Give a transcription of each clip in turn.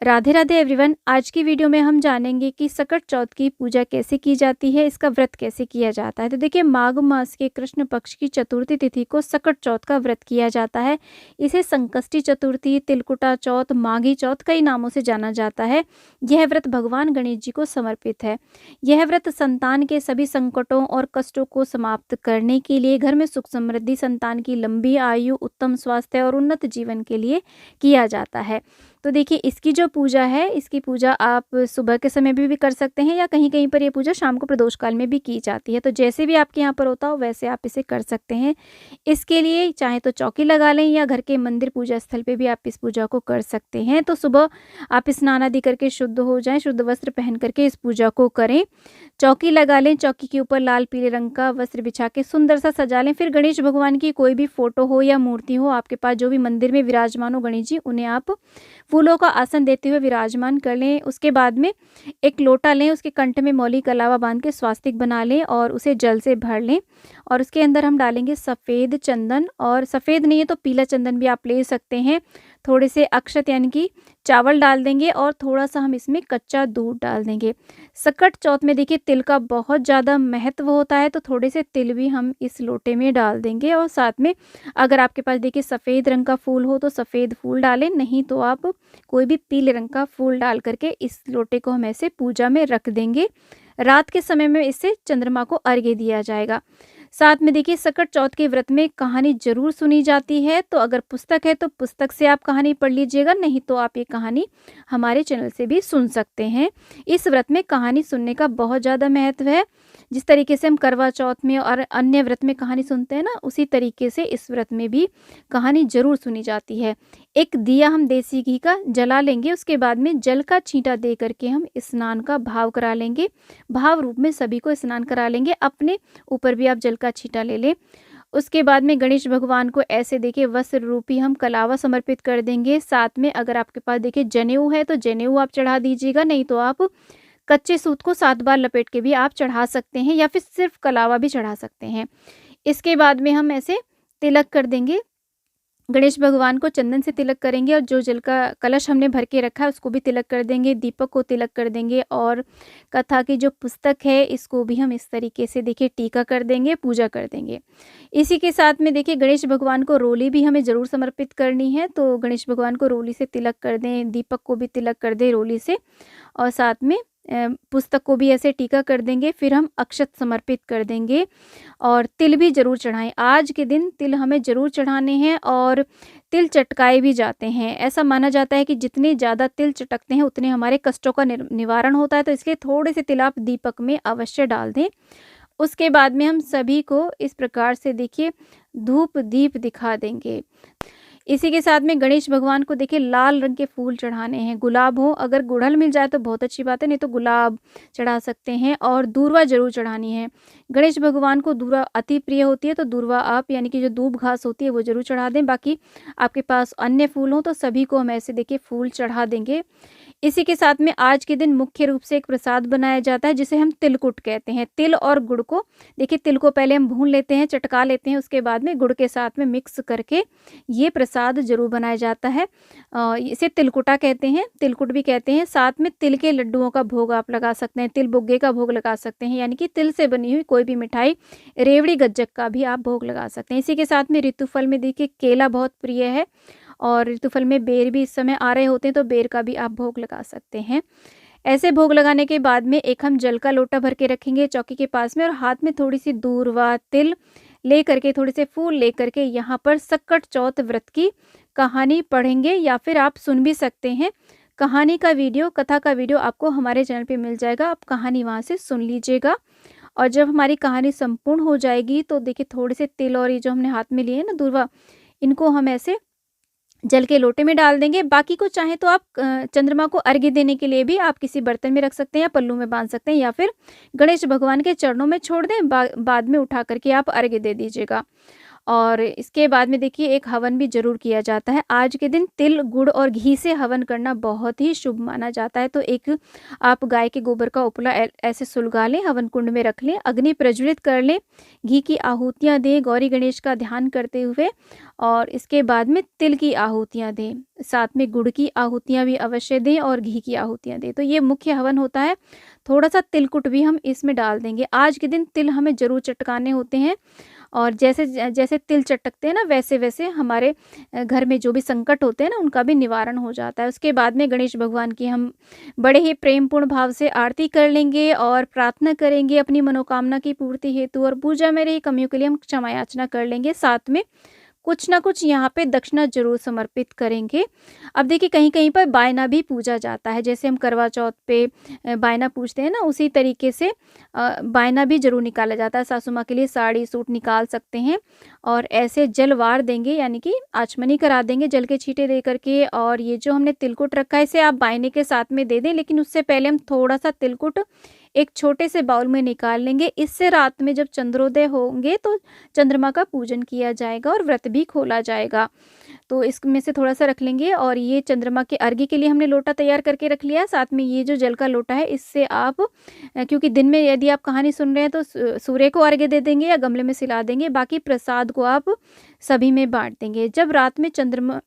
Radhe Radhe everyone. आज की video में हम जानेंगे कि सकट चौथ की पूजा कैसे की जाती है, इसका व्रत कैसे किया जाता है। तो देखिए, माघ मास के कृष्ण पक्ष की चतुर्थी तिथि को सकट चौथ का व्रत किया जाता है। इसे संकष्टी चतुर्थी, तिलकुटा चौथ, माघी चौथ कई नामों से जाना जाता है। यह व्रत भगवान गणेश जी को समर्पित है। यह व्रत संतान के सभी संकटों और कष्टों को समाप्त करने के लिए, घर में सुख समृद्धि, संतान की लंबी आयु, उत्तम स्वास्थ्य और उन्नत जीवन के लिए किया जाता है। तो देखिए, इसकी जो पूजा है, इसकी पूजा आप सुबह के समय भी कर सकते हैं या कहीं-कहीं पर ये पूजा शाम को प्रदोष काल में भी की जाती है। तो जैसे भी आपके यहाँ पर होता हो वैसे आप इसे कर सकते हैं। इसके लिए चाहे तो चौकी लगा लें या घर के मंदिर पूजा स्थल पे भी आप इस पूजा को कर सकते हैं। तो सुबह आप स्नान आदि करके शुद्ध हो जाएँ, शुद्ध वस्त्र पहन करके इस पूजा को करें। चौकी लगा लें, चौकी के ऊपर लाल पीले रंग का वस्त्र बिछा के सुंदर सा सजा लें। फिर गणेश भगवान की कोई भी फ़ोटो हो या मूर्ति हो आपके पास, जो भी मंदिर में विराजमान हो गणेश जी, उन्हें आप फूलों का आसन देते हुए विराजमान कर लें। उसके बाद में एक लोटा लें, उसके कंठ में मौली कलावा बांध के स्वास्तिक बना लें और उसे जल से भर लें। और उसके अंदर हम डालेंगे सफ़ेद चंदन, और सफ़ेद नहीं है तो पीला चंदन भी आप ले सकते हैं। थोड़े से अक्षत यानी कि चावल डाल देंगे और थोड़ा-सा हम इसमें कच्चा दूध डाल देंगे। सकट चौथ में देखिए, तिल का बहुत ज़्यादा महत्व होता है, तो थोड़े से तिल भी हम इस लोटे में डाल देंगे। और साथ में अगर आपके पास देखिए सफ़ेद रंग का फूल हो तो सफ़ेद फूल डालें, नहीं तो आप कोई भी पीले रंग का फूल डाल करके इस लोटे को हम ऐसे पूजा में रख देंगे। रात के समय में इससे चंद्रमा को अर्घ्य दिया जाएगा। साथ में देखिए, सकट चौथ के व्रत में कहानी ज़रूर सुनी जाती है। तो अगर पुस्तक है तो पुस्तक से आप कहानी पढ़ लीजिएगा, नहीं तो आप ये कहानी हमारे चैनल से भी सुन सकते हैं। इस व्रत में कहानी सुनने का बहुत ज़्यादा महत्व है। जिस तरीके से हम करवा चौथ में और अन्य व्रत में कहानी सुनते हैं ना, उसी तरीके से इस व्रत में भी कहानी ज़रूर सुनी जाती है। एक दिया हम देसी घी का जला लेंगे, उसके बाद में जल का छींटा दे करके हम स्नान का भाव करा लेंगे। भाव रूप में सभी को स्नान करा लेंगे, अपने ऊपर भी आप जल का छींटा ले लें। उसके बाद में गणेश भगवान को ऐसे देखिए वस्त्र रूपी हम कलावा समर्पित कर देंगे। साथ में अगर आपके पास देखिए जनेऊ है तो जनेऊ आप चढ़ा दीजिएगा, नहीं तो आप कच्चे सूत को 7 बार लपेट के भी आप चढ़ा सकते हैं या फिर सिर्फ कलावा भी चढ़ा सकते हैं। इसके बाद में हम ऐसे तिलक कर देंगे। गणेश भगवान को चंदन से तिलक करेंगे और जो जल का कलश हमने भर के रखा है उसको भी तिलक कर देंगे, दीपक को तिलक कर देंगे और कथा की जो पुस्तक है इसको भी हम इस तरीके से देखिए टीका कर देंगे, पूजा कर देंगे। इसी के साथ में देखिए, गणेश भगवान को रोली भी हमें ज़रूर समर्पित करनी है, तो गणेश भगवान को रोली से तिलक कर दें, दीपक को भी तिलक कर दें रोली से, और साथ में पुस्तक को भी ऐसे टीका कर देंगे। फिर हम अक्षत समर्पित कर देंगे और तिल भी ज़रूर चढ़ाएँ। आज के दिन तिल हमें ज़रूर चढ़ाने हैं और तिल चटकाए भी जाते हैं। ऐसा माना जाता है कि जितने ज़्यादा तिल चटकते हैं उतने हमारे कष्टों का निवारण होता है, तो इसलिए थोड़े से तिल आप दीपक में अवश्य डाल दें। उसके बाद में हम सभी को इस प्रकार से देखिए धूप दीप दिखा देंगे। इसी के साथ में गणेश भगवान को देखिए लाल रंग के फूल चढ़ाने हैं। गुलाब हो, अगर गुड़हल मिल जाए तो बहुत अच्छी बात है, नहीं तो गुलाब चढ़ा सकते हैं और दूर्वा ज़रूर चढ़ानी है। गणेश भगवान को दूर्वा अति प्रिय होती है, तो दूर्वा आप यानी कि जो दूब घास होती है वो ज़रूर चढ़ा दें। बाकी आपके पास अन्य फूल हों तो सभी को हम ऐसे देखिए फूल चढ़ा देंगे। इसी के साथ में आज के दिन मुख्य रूप से एक प्रसाद बनाया जाता है जिसे हम तिलकुट कहते हैं। तिल और गुड़ को देखिए, तिल को पहले हम भून लेते हैं, चटका लेते हैं, उसके बाद में गुड़ के साथ में मिक्स करके ये प्रसाद ज़रूर बनाया जाता है। इसे तिलकुटा कहते हैं, तिलकुट भी कहते हैं। साथ में तिल के लड्डुओं का भोग आप लगा सकते हैं, तिल बुग्गे का भोग लगा सकते हैं, यानी कि तिल से बनी हुई कोई भी मिठाई, रेवड़ी गज्जक का भी आप भोग लगा सकते हैं। इसी के साथ में ऋतुफल में देखिए केला बहुत प्रिय है और ऋतुफल में बेर भी इस समय आ रहे होते हैं, तो बेर का भी आप भोग लगा सकते हैं। ऐसे भोग लगाने के बाद में एक हम जल का लोटा भर के रखेंगे चौकी के पास में, और हाथ में थोड़ी सी दूर्वा तिल ले करके, थोड़े से फूल ले करके यहाँ पर सकट चौथ व्रत की कहानी पढ़ेंगे या फिर आप सुन भी सकते हैं। कहानी का वीडियो, कथा का वीडियो आपको हमारे चैनल पे मिल जाएगा, आप कहानी वहाँ से सुन लीजिएगा। और जब हमारी कहानी संपूर्ण हो जाएगी तो देखिए थोड़े से तिल और ये जो हमने हाथ में लिए हैं ना दूर्वा, इनको हम ऐसे जल के लोटे में डाल देंगे। बाकी को चाहे तो आप चंद्रमा को अर्घ्य देने के लिए भी आप किसी बर्तन में रख सकते हैं या पल्लू में बांध सकते हैं, या फिर गणेश भगवान के चरणों में छोड़ दें, बाद में उठा करके आप अर्घ्य दे दीजिएगा। और इसके बाद में देखिए एक हवन भी ज़रूर किया जाता है। आज के दिन तिल, गुड़ और घी से हवन करना बहुत ही शुभ माना जाता है। तो एक आप गाय के गोबर का उपला ऐसे सुलगा लें, हवन कुंड में रख लें, अग्नि प्रज्वलित कर लें, घी की आहुतियाँ दें गौरी गणेश का ध्यान करते हुए, और इसके बाद में तिल की आहुतियाँ दें, साथ में गुड़ की आहुतियाँ भी अवश्य दें और घी की आहुतियाँ दें। तो ये मुख्य हवन होता है। थोड़ा-सा तिलकुट भी हम इसमें डाल देंगे। आज के दिन तिल हमें ज़रूर चटकाने होते हैं, और जैसे तिल चटकते हैं ना, वैसे-वैसे हमारे घर में जो भी संकट होते हैं ना, उनका भी निवारण हो जाता है। उसके बाद में गणेश भगवान की हम बड़े ही प्रेमपूर्ण भाव से आरती कर लेंगे और प्रार्थना करेंगे अपनी मनोकामना की पूर्ति हेतु, और पूजा में रही कमियों के लिए हम क्षमा याचना कर लेंगे। साथ में कुछ ना कुछ यहाँ पे दक्षिणा ज़रूर समर्पित करेंगे। अब देखिए कहीं-कहीं पर बायना भी पूजा जाता है, जैसे हम करवा चौथ पे बायना पूजते हैं ना, उसी तरीके से बायना भी ज़रूर निकाला जाता है। सासू माँ के लिए साड़ी, सूट निकाल सकते हैं और ऐसे जल वार देंगे, यानी कि आचमनी करा देंगे जल के छींटे दे करके। और ये जो हमने तिलकुट रखा है, इसे आप बायने के साथ में दे दें, लेकिन उससे पहले हम थोड़ा-सा तिलकुट एक छोटे से बाउल में निकाल लेंगे। इससे रात में जब चंद्रोदय होंगे तो चंद्रमा का पूजन किया जाएगा और व्रत भी खोला जाएगा। तो इसमें से थोड़ा-सा रख लेंगे, और ये चंद्रमा के अर्घ्य के लिए हमने लोटा तैयार करके रख लिया है। साथ में ये जो जल का लोटा है, इससे आप क्योंकि दिन में यदि आप कहानी सुन रहे हैं तो सूर्य को अर्घ्य दे देंगे या गमले में सिला देंगे, बाकी प्रसाद को आप सभी में बाँट देंगे। जब रात में चंद्रमा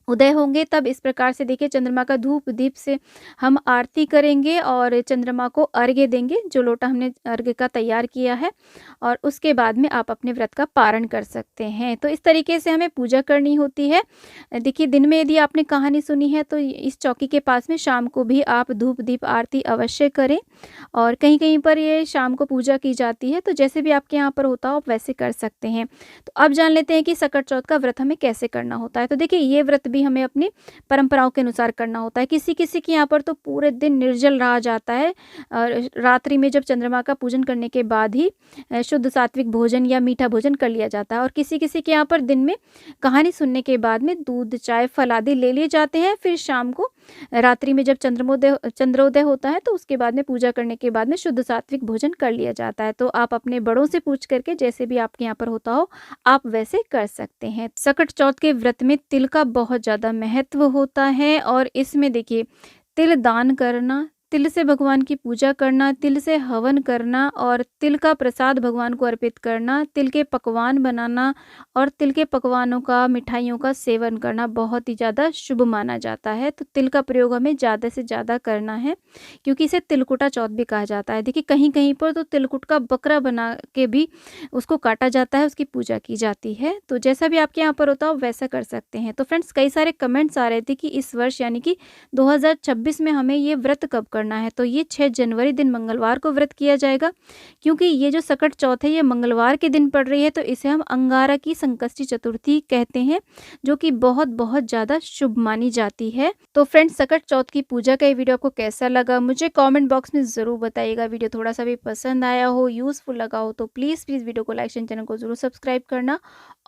उदय होंगे तब इस प्रकार से देखिए चंद्रमा का धूप दीप से हम आरती करेंगे और चंद्रमा को अर्घ्य देंगे, जो लोटा हमने अर्घ्य का तैयार किया है, और उसके बाद में आप अपने व्रत का पारण कर सकते हैं। तो इस तरीके से हमें पूजा करनी होती है। देखिए दिन में यदि आपने कहानी सुनी है तो इस चौकी के पास में शाम को भी आप धूप दीप आरती अवश्य करें, और कहीं कहीं पर ये शाम को पूजा की जाती है। तो जैसे भी आपके यहाँ पर होता हो आप वैसे कर सकते हैं। तो अब जान लेते हैं कि सकट चौथ का व्रत हमें कैसे करना होता है। तो देखिए ये व्रत भी हमें अपनी परंपराओं के अनुसार करना होता है। किसी-किसी के यहाँ पर तो पूरे दिन निर्जल रहा जाता है, और रात्रि में जब चंद्रमा का पूजन करने के बाद ही शुद्ध सात्विक भोजन या मीठा भोजन कर लिया जाता है, और किसी-किसी के यहाँ पर दिन में कहानी सुनने के बाद में दूध, चाय, फल आदि ले लिए जाते हैं। फिर शाम को रात्रि में जब चंद्रोदय होता है तो उसके बाद में पूजा करने के बाद में शुद्ध सात्विक भोजन कर लिया जाता है। तो आप अपने बड़ों से पूछ करके जैसे भी आपके यहाँ पर होता हो आप वैसे कर सकते हैं। सकट चौथ के व्रत में तिल का बहुत ज़्यादा महत्व होता है, और इसमें देखिए तिल दान करना, तिल से भगवान की पूजा करना, तिल से हवन करना और तिल का प्रसाद भगवान को अर्पित करना, तिल के पकवान बनाना और तिल के पकवानों का, मिठाइयों का सेवन करना बहुत ही ज़्यादा शुभ माना जाता है। तो तिल का प्रयोग हमें ज़्यादा से ज़्यादा करना है, क्योंकि इसे तिलकुटा चौथ भी कहा जाता है। देखिए कहीं-कहीं पर तो तिलकुट का बकरा बना के भी उसको काटा जाता है, उसकी पूजा की जाती है। तो जैसा भी आपके यहाँ पर होता हो वैसा कर सकते हैं। तो फ्रेंड्स कई सारे कमेंट्स आ रहे थे कि इस वर्ष यानी कि 2026 में हमें ये व्रत कब करना है। तो ये 6 जनवरी दिन मंगलवार को व्रत किया जाएगा, क्योंकि ये जो सकट चौथ है ये मंगलवार के दिन पड़ रही है, तो इसे हम अंगारा की संकष्टी चतुर्थी कहते हैं, जो कि बहुत बहुत ज़्यादा शुभ मानी जाती है। तो फ्रेंड्स सकट चौथ की पूजा का ये वीडियो आपको कैसा लगा मुझे कमेंट बॉक्स में ज़रूर बताइएगा। वीडियो थोड़ा सा भी पसंद आया हो, यूज़फुल लगा हो तो प्लीज़ वीडियो को लाइक शेयर, चैनल को ज़रूर सब्सक्राइब करना,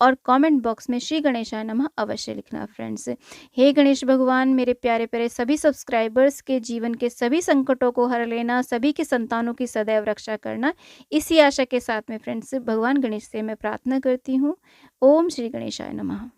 और कमेंट बॉक्स में श्री गणेशाय नमः अवश्य लिखना फ्रेंड्स। हे गणेश भगवान, मेरे प्यारे प्यारे सभी सब्सक्राइबर्स के जीवन के सभी संकटों को हर लेना, सभी के संतानों की सदैव रक्षा करना, इसी आशा के साथ में फ्रेंड्स भगवान गणेश से मैं प्रार्थना करती हूँ। ओम श्री गणेशाय नमः।